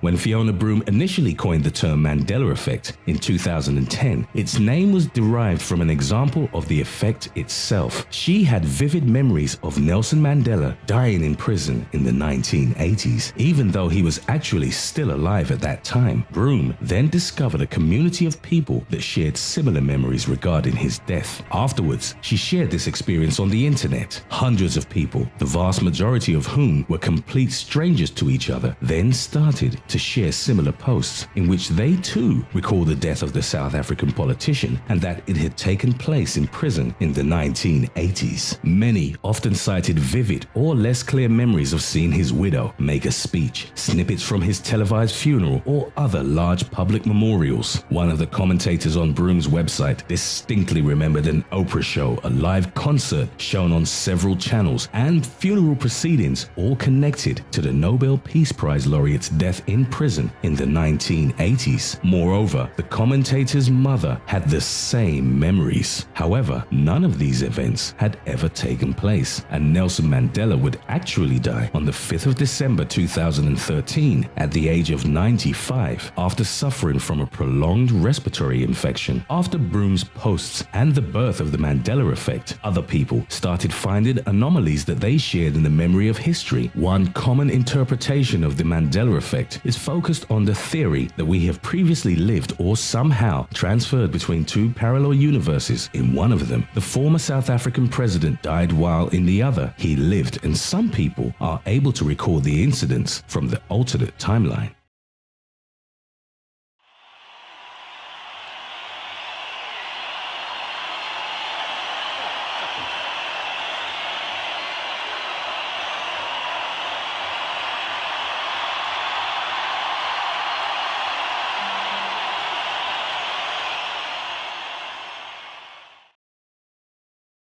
When Fiona Broome initially coined the term Mandela Effect in 2010, its name was derived from an example of the effect itself. She had vivid memories of Nelson Mandela dying in prison in the 1980s, even though he was actually still alive at that time. Broome then discovered a community of people that shared similar memories regarding his death. Afterwards, she shared this experience on the internet. Hundreds of people, the vast majority of whom were complete strangers to each other, then started to share similar posts in which they too recalled the death of the South African politician and that it had taken place in prison in the 1980s. Many often cited vivid or less clear memories of seeing his widow make a speech, snippets from his televised funeral, or other large public memorials. One of the commentators on Broome's website distinctly remembered an Oprah show, a live concert shown on several channels, and funeral proceedings all connected to the Nobel Peace Prize laureate's death in prison in the 1980s. Moreover, the commentator's mother had the same memories. However, none of these events had ever taken place, and Nelson Mandela would actually die on the 5th of December 2013 at the age of 95 after suffering from a prolonged respiratory infection. After Broome's posts and the birth of the Mandela Effect, other people started finding anomalies that they shared in the memory of history. One common interpretation of the Mandela Effect is focused on the theory that we have previously lived or somehow transferred between two parallel universes. In one of them, the former South African president died while in the other, he lived, and some people are able to recall the incidents from the alternate timeline.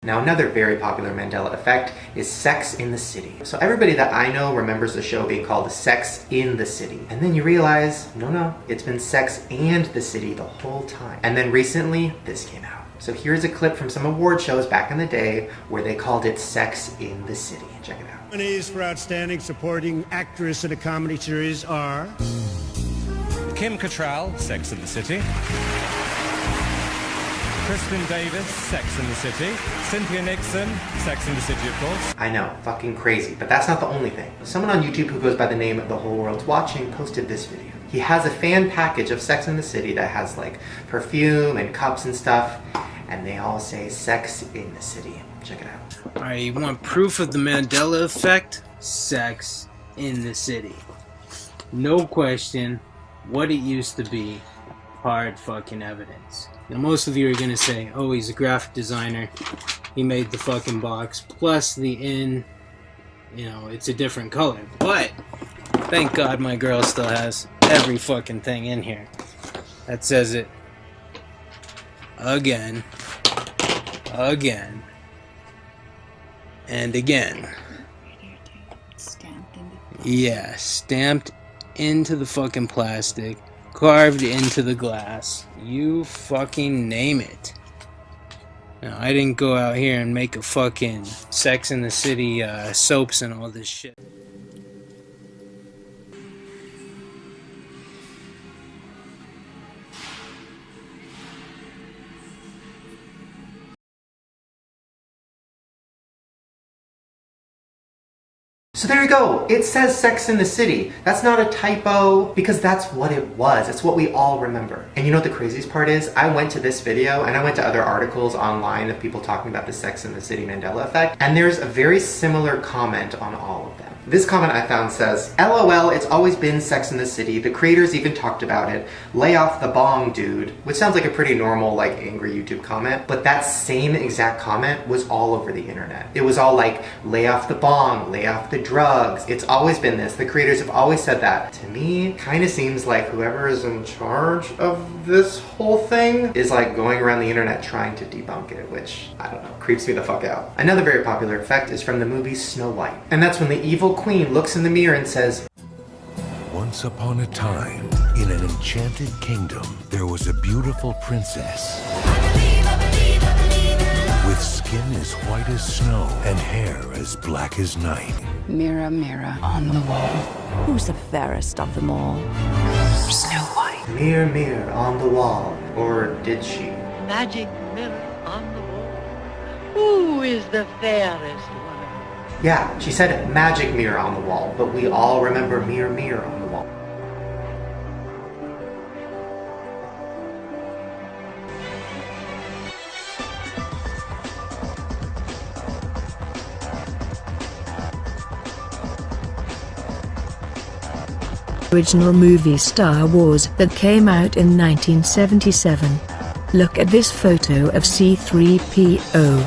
Now, another very popular Mandela effect is Sex in the City. So everybody that I know remembers the show being called Sex in the City. And then you realize, no, it's been Sex and the City the whole time. And then recently, this came out. So here's a clip from some award shows back in the day where they called it Sex in the City. Check it out. Nominees for Outstanding Supporting Actress in a Comedy Series are Kim Cattrall, Sex in the City. Kristen Davis, Sex and the City. Cynthia Nixon, Sex and the City, of course. I know, fucking crazy, but that's not the only thing. Someone on YouTube who goes by the name of The Whole World's Watching posted this video. He has a fan package of Sex and the City that has like perfume and cups and stuff, and they all say Sex in the City. Check it out. Alright, you want proof of the Mandela Effect? Sex in the City. No question, what it used to be, hard fucking evidence. Now, most of you are gonna say, oh, he's a graphic designer, he made the fucking box, plus the it's a different color. But, thank God my girl still has every fucking thing in here that says it again, and again. Yeah, stamped into the fucking plastic, carved into the glass. You fucking name it. Now, I didn't go out here and make a fucking Sex in the City soaps and all this shit. So there you go. It says Sex in the City. That's not a typo, because that's what it was. It's what we all remember. And you know what the craziest part is? I went to this video and I went to other articles online of people talking about the Sex in the City Mandela effect, and there's a very similar comment on all of them. This comment I found says, LOL, it's always been Sex in the City. The creators even talked about it. Lay off the bong, dude. Which sounds like a pretty normal, like, angry YouTube comment. But that same exact comment was all over the internet. It was all like, lay off the bong, lay off the drugs. It's always been this. The creators have always said that. To me, kind of seems like whoever is in charge of this whole thing is like going around the internet trying to debunk it, which, I don't know, creeps me the fuck out. Another very popular effect is from the movie Snow White. And that's when the evil queen looks in the mirror and says, once upon a time, in an enchanted kingdom, there was a beautiful princess. I believe in love. with skin as white as snow and hair as black as night. Mirror, mirror on the wall, who's the fairest of them all? Snow White. Mirror, mirror on the wall. Or did she? Magic mirror on the wall, who is the fairest one? Yeah, she said magic mirror on the wall, but we all remember mirror, mirror on the wall. Original movie Star Wars that came out in 1977. Look at this photo of C-3PO.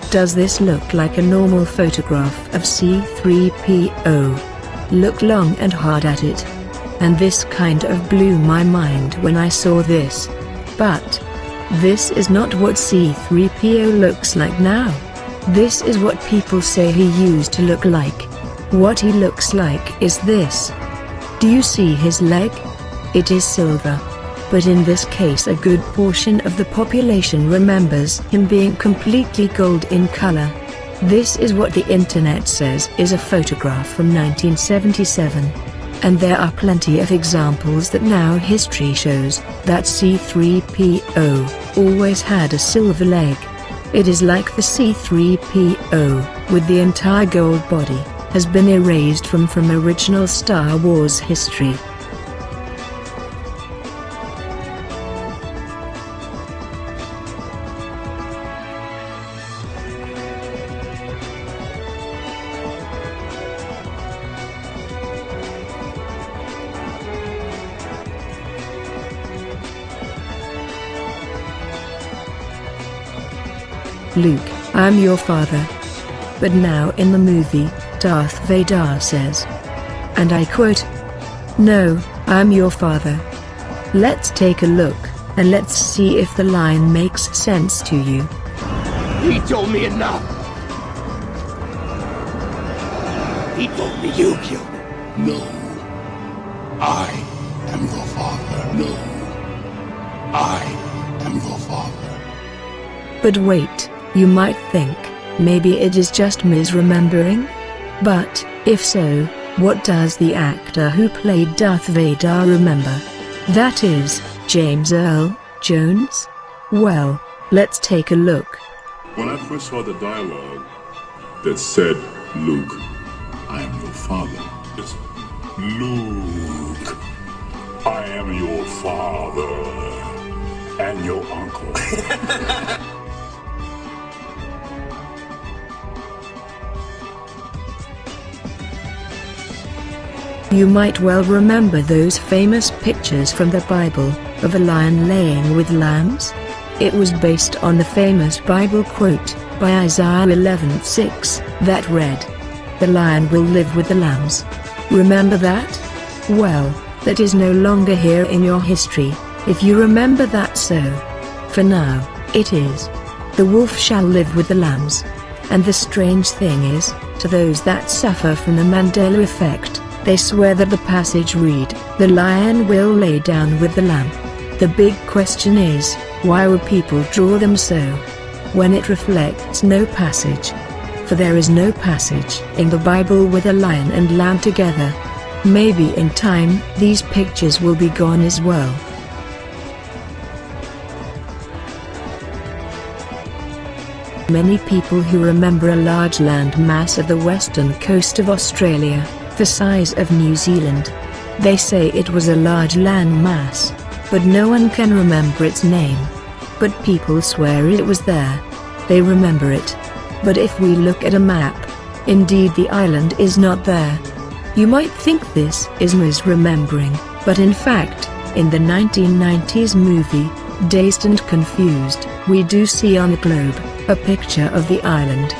Does this look like a normal photograph of C-3PO? Look long and hard at it. And this kind of blew my mind when I saw this. But this is not what C-3PO looks like now. This is what people say he used to look like. What he looks like is this. Do you see his leg? It is silver. But in this case a good portion of the population remembers him being completely gold in color. This is what the internet says is a photograph from 1977. And there are plenty of examples that now history shows that C-3PO always had a silver leg. It is like the C-3PO, with the entire gold body, has been erased from original Star Wars history. Luke, I'm your father. But now in the movie, Darth Vader says, and I quote, "No, I'm your father." Let's take a look, and let's see if the line makes sense to you. He told me enough. He told me you killed him. No. I am your father. No. I am your father. But wait, you might think, maybe it is just misremembering? But, if so, what does the actor who played Darth Vader remember? That is, James Earl Jones? Well, let's take a look. When I first saw the dialogue that said, "Luke, I am your father," it's "Luke, I am your father and your uncle." You might well remember those famous pictures from the Bible, of a lion laying with lambs. It was based on the famous Bible quote, by Isaiah 11:6, that read, "The lion will live with the lambs." Remember that? Well, that is no longer here in your history, if you remember that so. For now, it is. The wolf shall live with the lambs. And the strange thing is, to those that suffer from the Mandela Effect, they swear that the passage read, "The lion will lay down with the lamb." The big question is, why would people draw them so? When it reflects no passage. For there is no passage in the Bible with a lion and lamb together. Maybe in time, these pictures will be gone as well. Many people who remember a large land mass of the western coast of Australia, the size of New Zealand. They say it was a large land mass, but no one can remember its name. But people swear it was there. They remember it. But if we look at a map, indeed the island is not there. You might think this is misremembering, but in fact, in the 1990s movie, Dazed and Confused, we do see on the globe a picture of the island.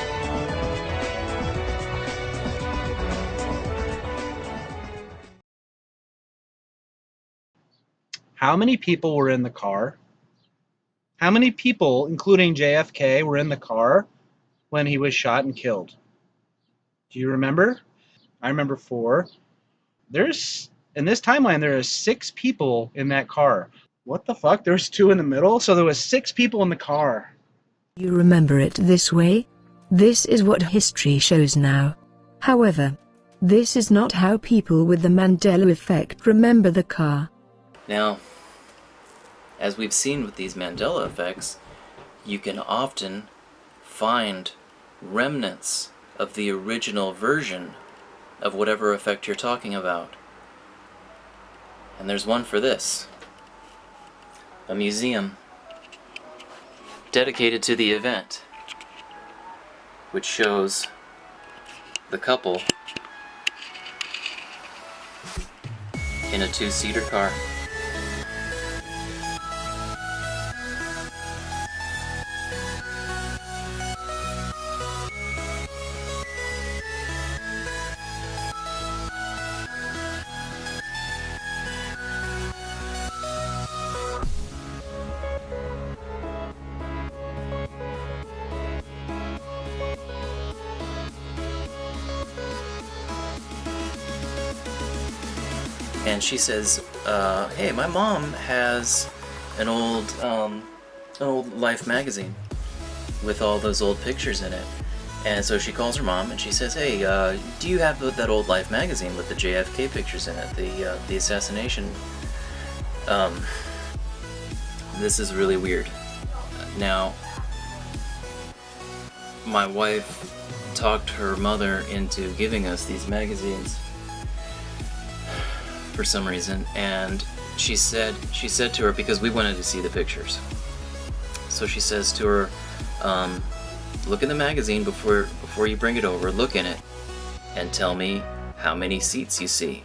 How many people were in the car? How many people, including JFK, were in the car when he was shot and killed? Do you remember? I remember 4. In this timeline, there are 6 people in that car. What the fuck? There's 2 in the middle? So there was 6 people in the car. You remember it this way? This is what history shows now. However, this is not how people with the Mandela effect remember the car. Now, as we've seen with these Mandela effects, you can often find remnants of the original version of whatever effect you're talking about. And there's one for this. A museum dedicated to the event, which shows the couple in a two-seater car. And she says, hey, my mom has an old Life magazine with all those old pictures in it. And so she calls her mom and she says, hey, do you have that old Life magazine with the JFK pictures in it, the assassination? This is really weird. Now, my wife talked her mother into giving us these magazines for some reason, and she said to her, because we wanted to see the pictures, so she says to her, look in the magazine before you bring it over, look in it and tell me how many seats you see.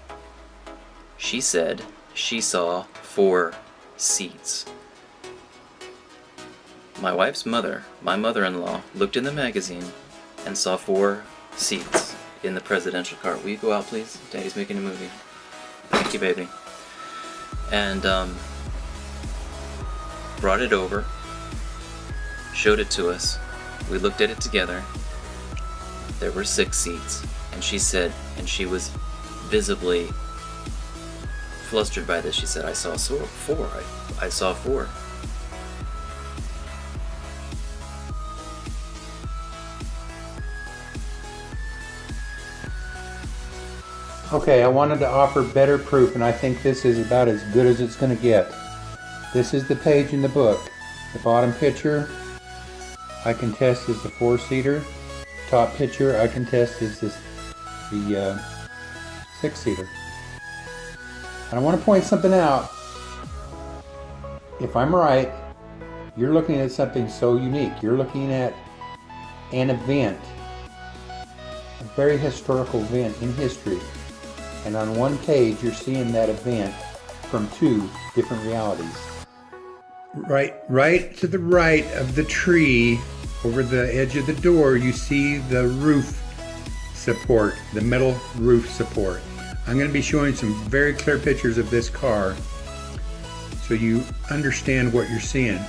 She said she saw 4 seats. My wife's mother, my mother-in-law, looked in the magazine and saw 4 seats in the presidential car. Will you go out, please? Daddy's making a movie. Thank you, baby. And brought it over, showed it to us. We looked at it together. There were 6 seats, and she said, and she was visibly flustered by this. She said, I saw 4. I saw 4. Okay, I wanted to offer better proof, and I think this is about as good as it's going to get. This is the page in the book. The bottom picture, I can test is the 4-seater. Top picture, I can test is the 6-seater. And I want to point something out. If I'm right, you're looking at something so unique. You're looking at an event, a very historical event in history. And on one page, you're seeing that event from 2 different realities. Right to the right of the tree, over the edge of the door, you see the roof support, the metal roof support. I'm going to be showing some very clear pictures of this car so you understand what you're seeing.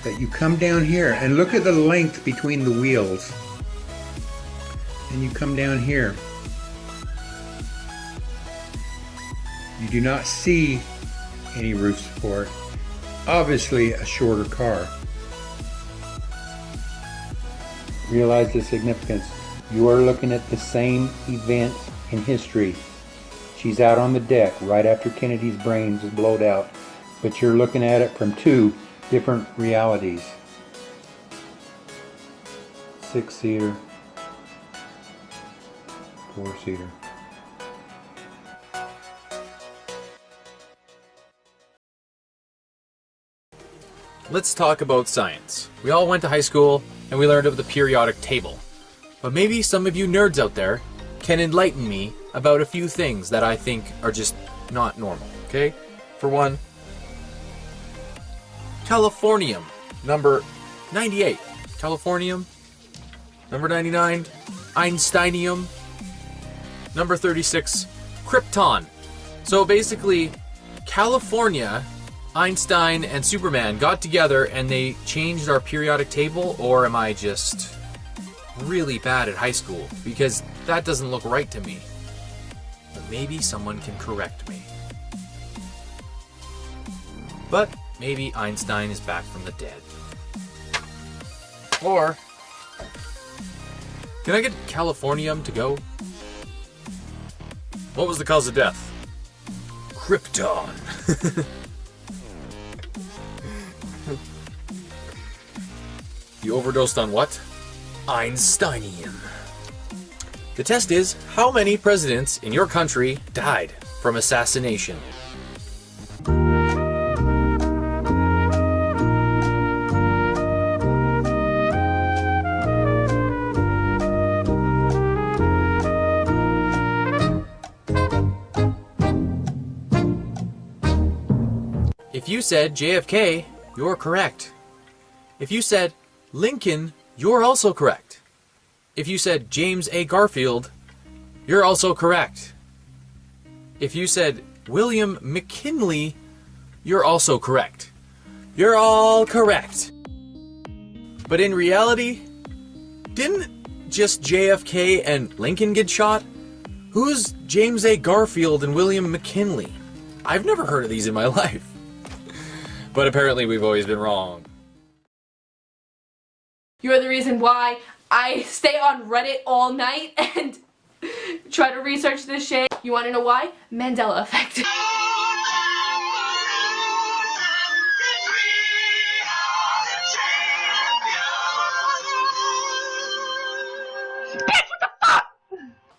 That you come down here and look at the length between the wheels. And you come down here. You do not see any roof support. Obviously a shorter car. Realize the significance. You are looking at the same event in history. She's out on the deck right after Kennedy's brains is blowed out, but you're looking at it from 2 different realities. 6-seater, 4-seater. Let's talk about science. We all went to high school and we learned of the periodic table. But maybe some of you nerds out there can enlighten me about a few things that I think are just not normal, okay? For one, Californium, number 98. Californium, number 99. Einsteinium, number 36. Krypton. So basically, California, Einstein, and Superman got together and they changed our periodic table, or am I just really bad at high school? Because that doesn't look right to me. But maybe someone can correct me. But maybe Einstein is back from the dead. Or, can I get Californium to go? What was the cause of death? Krypton. You overdosed on what? Einsteinium. The test is, how many presidents in your country died from assassination? If you said JFK, you're correct. If you said Lincoln, you're also correct. If you said James A. Garfield, you're also correct. If you said William McKinley, you're also correct. You're all correct. But in reality, didn't just JFK and Lincoln get shot? Who's James A. Garfield and William McKinley? I've never heard of these in my life. But apparently we've always been wrong. You're the reason why I stay on Reddit all night and try to research this shit. You want to know why? Mandela Effect.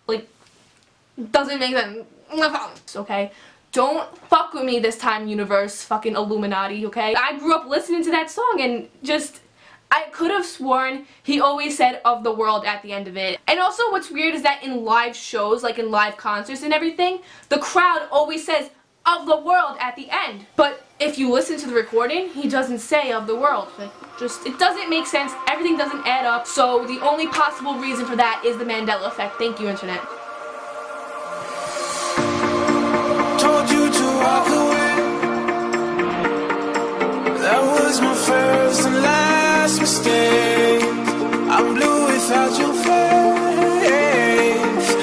Like, doesn't make sense. Okay? Don't fuck with me this time, universe, fucking Illuminati, okay? I grew up listening to that song and just, I could have sworn he always said of the world at the end of it. And also what's weird is that in live shows, like in live concerts and everything, the crowd always says of the world at the end. But if you listen to the recording, he doesn't say of the world. Like, just, it doesn't make sense, everything doesn't add up, so the only possible reason for that is the Mandela Effect. Thank you, Internet. Told you to walk away. That was my first and last mistake. I'm blue without your face.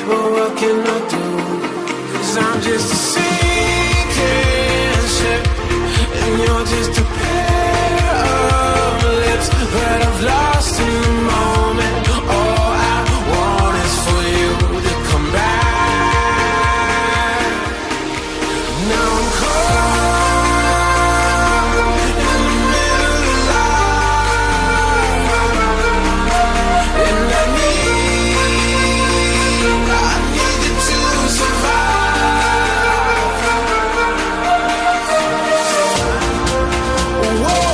But what can I do? 'Cause I'm just a sinking ship, and you're just a pair of lips. But I've lost in the moment. All I want is for you to come back. Now I'm caught in the middle of life, and I need you to survive. Whoa,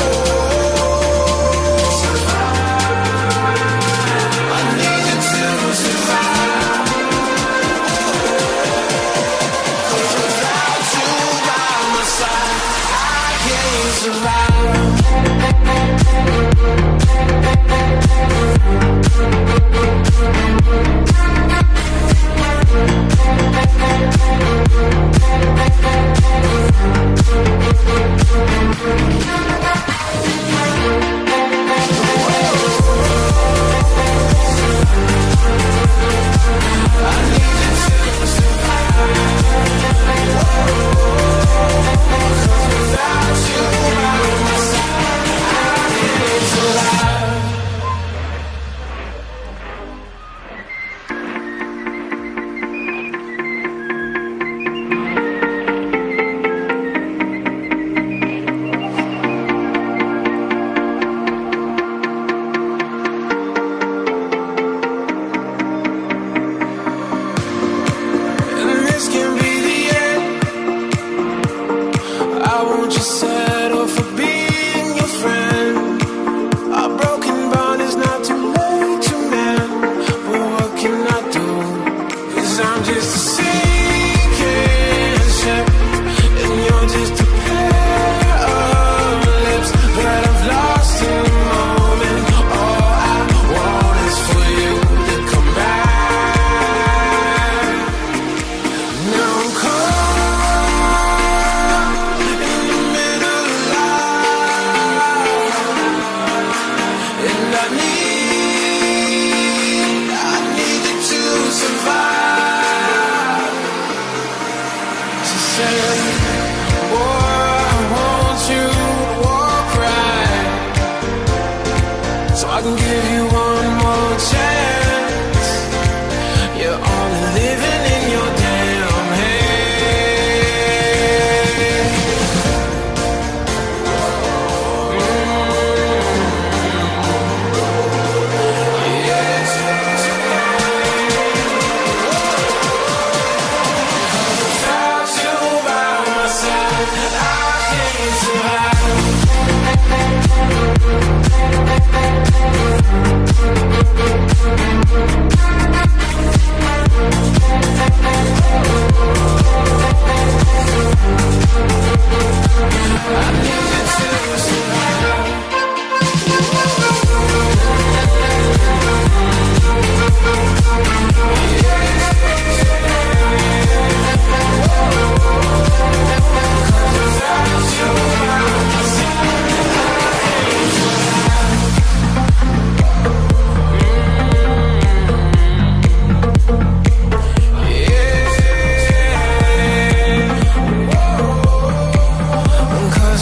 I need you to survive. 'Cause without you by my side, I can't survive. And this can be the end. I won't just settle for being your friend. Our broken bond is not too late to mend. But what can I do? 'Cause I'm just a sinking ship, and you're just a pair of lips. But I've lost in the moment. All I want is for you to come back. Now I'm caught in the middle of life, and I need you to survive. She said, boy, I want you to walk right, so I can give you one more chance. You're only living in your damn head.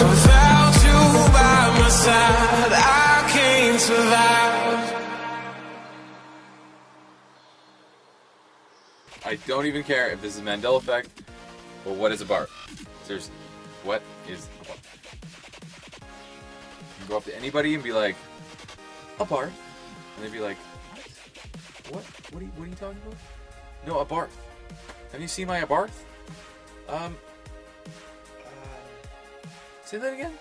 Without you by my side, I can't survive. I don't even care if this is Mandela Effect, but what is a barf? Seriously, what is a barf? You can go up to anybody and be like, a barf? And they'd be like, what? What are you talking about? No, a barf. Have you seen my barf? Say that again?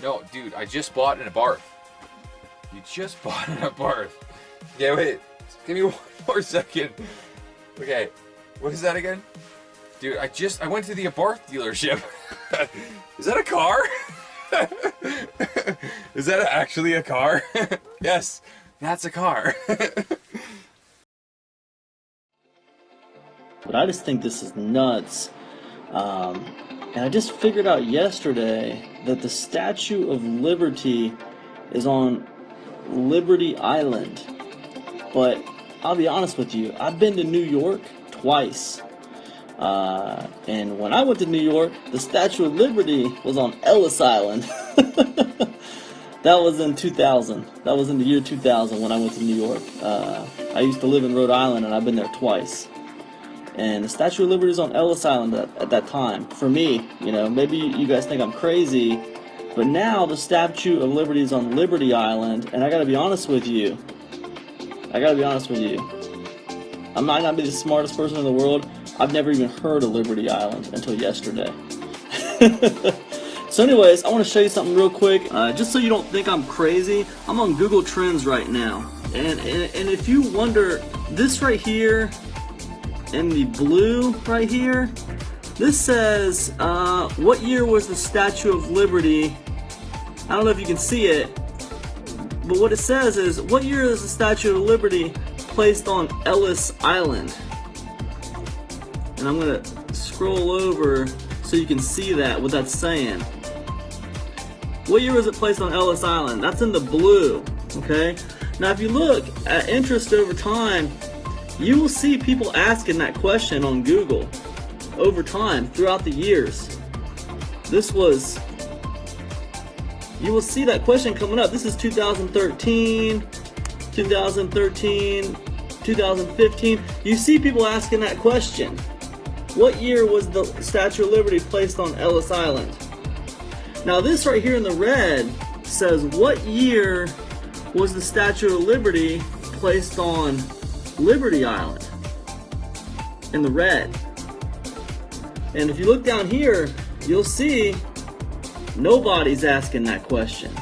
No, dude, I just bought an barf. You just bought an barf. Yeah, wait. Give me one more second. Okay, what is that again? Dude, I went to the barf dealership. Is that a car? Is that actually a car? Yes, that's a car. But I just think this is nuts. And I just figured out yesterday that the Statue of Liberty is on Liberty Island. But I'll be honest with you, I've been to New York twice. And when I went to New York, the Statue of Liberty was on Ellis Island. That was in 2000. That was in the year 2000 when I went to New York. I used to live in Rhode Island, and I've been there twice. And the Statue of Liberty is on Ellis Island at that time. For me, you know, maybe you guys think I'm crazy, but now the Statue of Liberty is on Liberty Island, and I gotta be honest with you. I'm not gonna be the smartest person in the world. I've never even heard of Liberty Island until yesterday. So anyways, I want to show you something real quick. Just so you don't think I'm crazy, I'm on Google Trends right now. And if you wonder, this right here, and the blue right here, this says, what year was the Statue of Liberty? I don't know if you can see it, but what it says is, what year is the Statue of Liberty placed on Ellis Island? And I'm gonna scroll over so you can see that, what that's saying. What year was it placed on Ellis Island? That's in the blue, okay? Now if you look at interest over time, you will see people asking that question on Google over time, throughout the years. You will see that question coming up. This is 2013, 2015. You see people asking that question. What year was the Statue of Liberty placed on Ellis Island? Now this right here in the red says, what year was the Statue of Liberty placed on Liberty Island? In the red. And if you look down here, you'll see nobody's asking that question.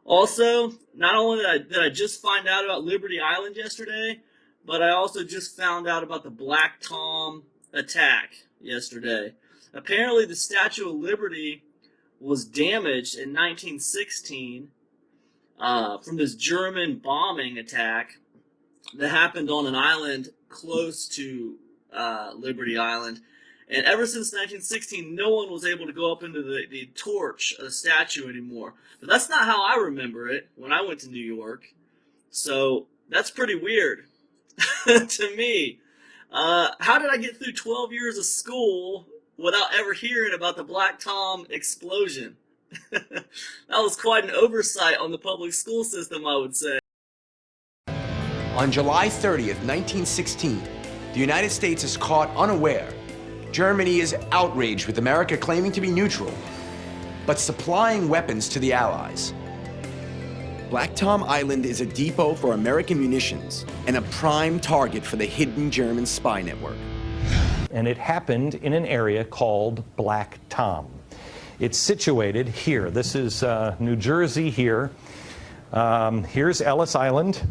Also, not only did I just find out about Liberty Island yesterday, but I also just found out about the Black Tom attack yesterday. Apparently the Statue of Liberty was damaged in 1916 from this German bombing attack that happened on an island close to Liberty Island. And ever since 1916, no one was able to go up into the torch of the statue anymore. But that's not how I remember it when I went to New York. So that's pretty weird to me. How did I get through 12 years of school without ever hearing about the Black Tom explosion? That was quite an oversight on the public school system, I would say. On July 30th, 1916, the United States is caught unaware. Germany is outraged with America claiming to be neutral, but supplying weapons to the Allies. Black Tom Island is a depot for American munitions and a prime target for the hidden German spy network. And it happened in an area called Black Tom. It's situated here. This is New Jersey here. Here's Ellis Island,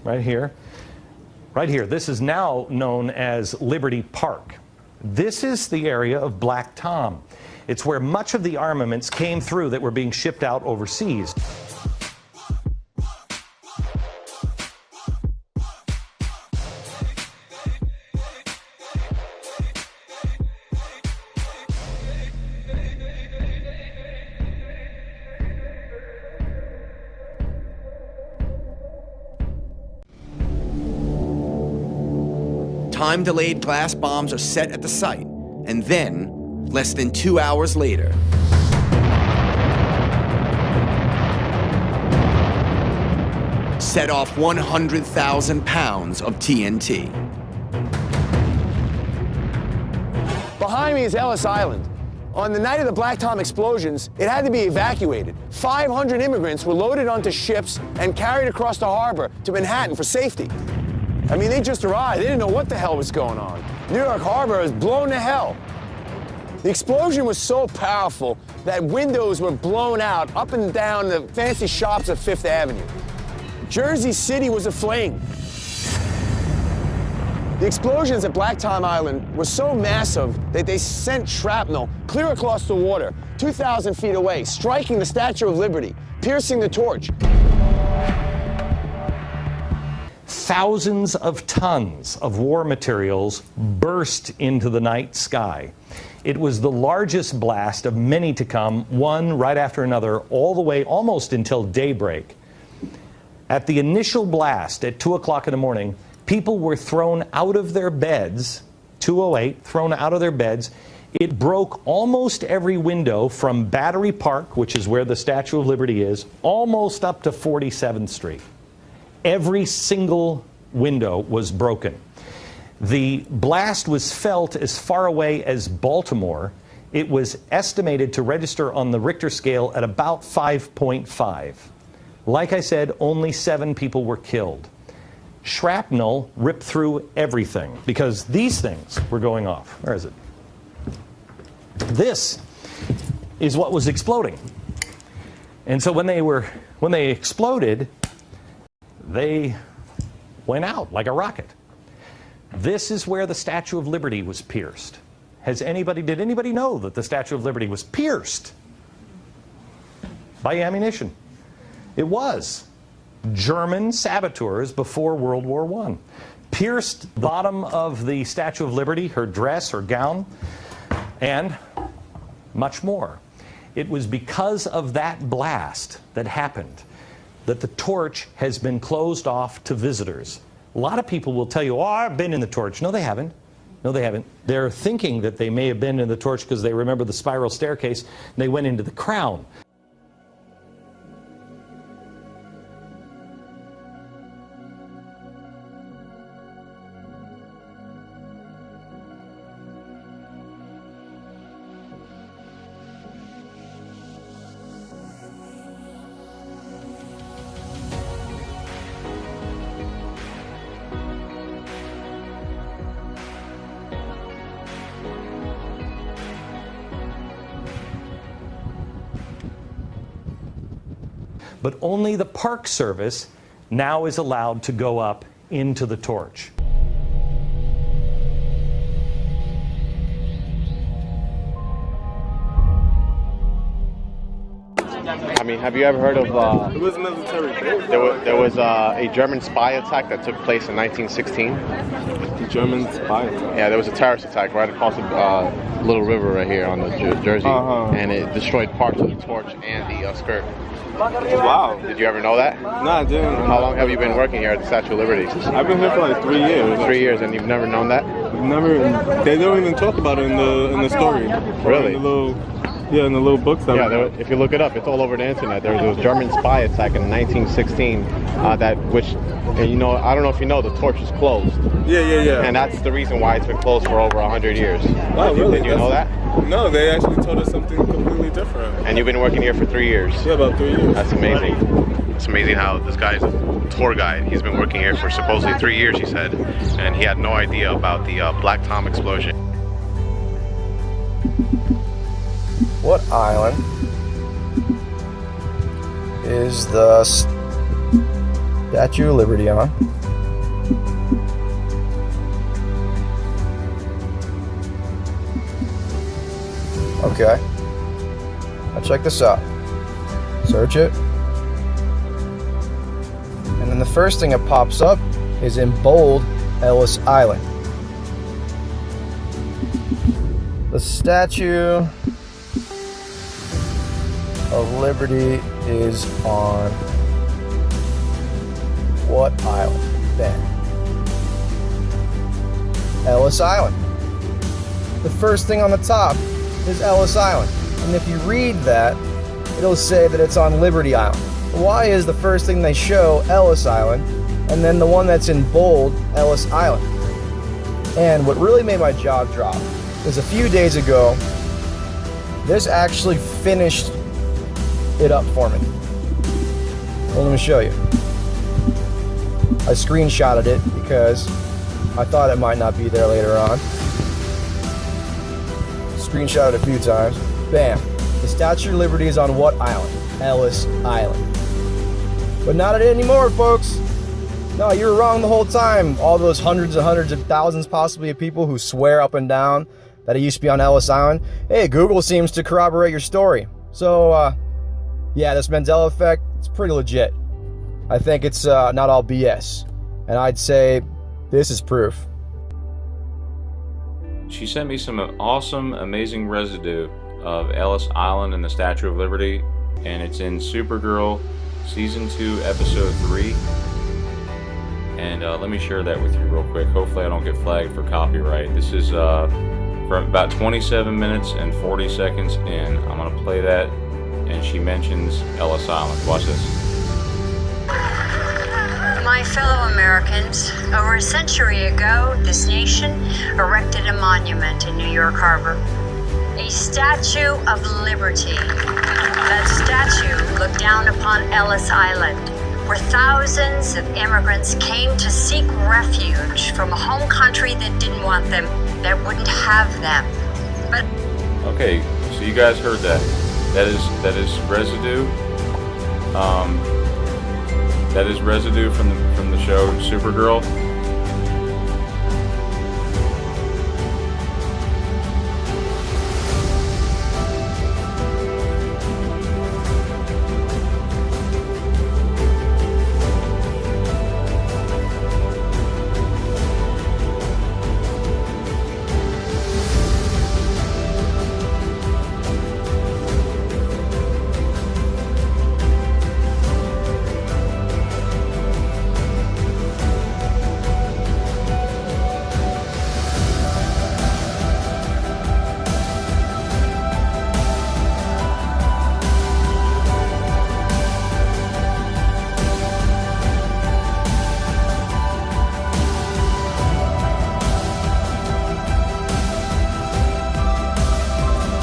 right here. Right here. This is now known as Liberty Park. This is the area of Black Tom. It's where much of the armaments came through that were being shipped out overseas. Time-delayed glass bombs are set at the site, and then, less than 2 hours later, set off 100,000 pounds of TNT. Behind me is Ellis Island. On the night of the Black Tom explosions, it had to be evacuated. 500 immigrants were loaded onto ships and carried across the harbor to Manhattan for safety. I mean, they just arrived. They didn't know what the hell was going on. New York Harbor was blown to hell. The explosion was so powerful that windows were blown out up and down the fancy shops of Fifth Avenue. Jersey City was aflame. The explosions at Black Tom Island were so massive that they sent shrapnel clear across the water, 2,000 feet away, striking the Statue of Liberty, piercing the torch. Thousands of tons of war materials burst into the night sky. It was the largest blast of many to come, one right after another, all the way almost until daybreak. At the initial blast at 2 o'clock in the morning, people were thrown out of their beds, 2:08, thrown out of their beds. It broke almost every window from Battery Park, which is where the Statue of Liberty is, almost up to 47th Street. Every single window was broken. The blast was felt as far away as Baltimore. It was estimated to register on the Richter scale at about 5.5. Like I said, only 7 people were killed. Shrapnel ripped through everything because these things were going off. Where is it? This is what was exploding. And so when they exploded, they went out like a rocket. This is where the Statue of Liberty was pierced. Did anybody know that the Statue of Liberty was pierced by ammunition? It was. German saboteurs before World War I pierced the bottom of the Statue of Liberty, her dress, her gown, and much more. It was because of that blast that happened that the torch has been closed off to visitors. A lot of people will tell you, oh, I've been in the torch. No, they haven't. No, they haven't. They're thinking that they may have been in the torch because they remember the spiral staircase and they went into the crown. But only the Park Service now is allowed to go up into the torch. I mean, have you ever heard of? It was military. There was a German spy attack that took place in 1916. The German spy attack? Yeah, there was a terrorist attack right across the little river right here on the Jersey, and it destroyed parts of the torch and the skirt. Wow. Did you ever know that? No, I didn't. How long have you been working here at the Statue of Liberty? I've been here for like 3 years. 3 years, and you've never known that? Never. They don't even talk about it in the story. Really? In the little, Yeah, in the little books. That If you look it up, it's all over the internet. There was a German spy attack in 1916 and you know, I don't know if you know, the torch is closed. Yeah. And that's the reason why it's been closed for over 100 years. Wow, really? Did you know that? No, they actually told us something completely different. And you've been working here for 3 years? Yeah, about 3 years. That's amazing. It's amazing how this guy's a tour guide. He's been working here for supposedly 3 years, he said, and he had no idea about the Black Tom explosion. What island is the Statue of Liberty on? Okay. Now check this out. Search it. And then the first thing that pops up is in bold, Ellis Island. The Statue of Liberty is on what island then? Ellis Island. The first thing on the top is Ellis Island. And if you read that, it'll say that it's on Liberty Island. Why is the first thing they show Ellis Island, and then the one that's in bold, Ellis Island? And what really made my jaw drop is a few days ago, this actually finished it up for me. Well, let me show you. I screenshotted it because I thought it might not be there later on. Screenshot it a few times. Bam. The Statue of Liberty is on what island? Ellis Island. But not anymore, folks. No, you were wrong the whole time. All those hundreds of thousands possibly of people who swear up and down that it used to be on Ellis Island. Hey, Google seems to corroborate your story. So, yeah, this Mandela Effect, it's pretty legit. I think it's not all BS. And I'd say this is proof. She sent me some awesome, amazing residue of Ellis Island and the Statue of Liberty, and it's in Supergirl Season 2, Episode 3. And let me share that with you real quick. Hopefully I don't get flagged for copyright. This is from about 27 minutes and 40 seconds in. I'm going to play that, and she mentions Ellis Island. Watch this. My fellow Americans, over a century ago, this nation erected a monument in New York Harbor. A Statue of Liberty. That statue looked down upon Ellis Island, where thousands of immigrants came to seek refuge from a home country that didn't want them, that wouldn't have them. But okay, so you guys heard that. That is residue. That is residue from the show Supergirl.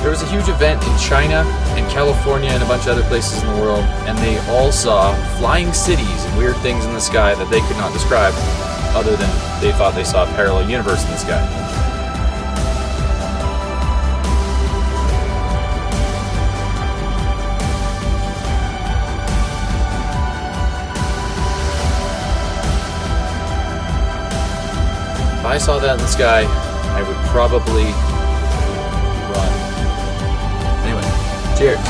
There was a huge event in China and California and a bunch of other places in the world, and they all saw flying cities and weird things in the sky that they could not describe, other than they thought they saw a parallel universe in the sky. If I saw that in the sky, I would probably run. Anyway, cheers.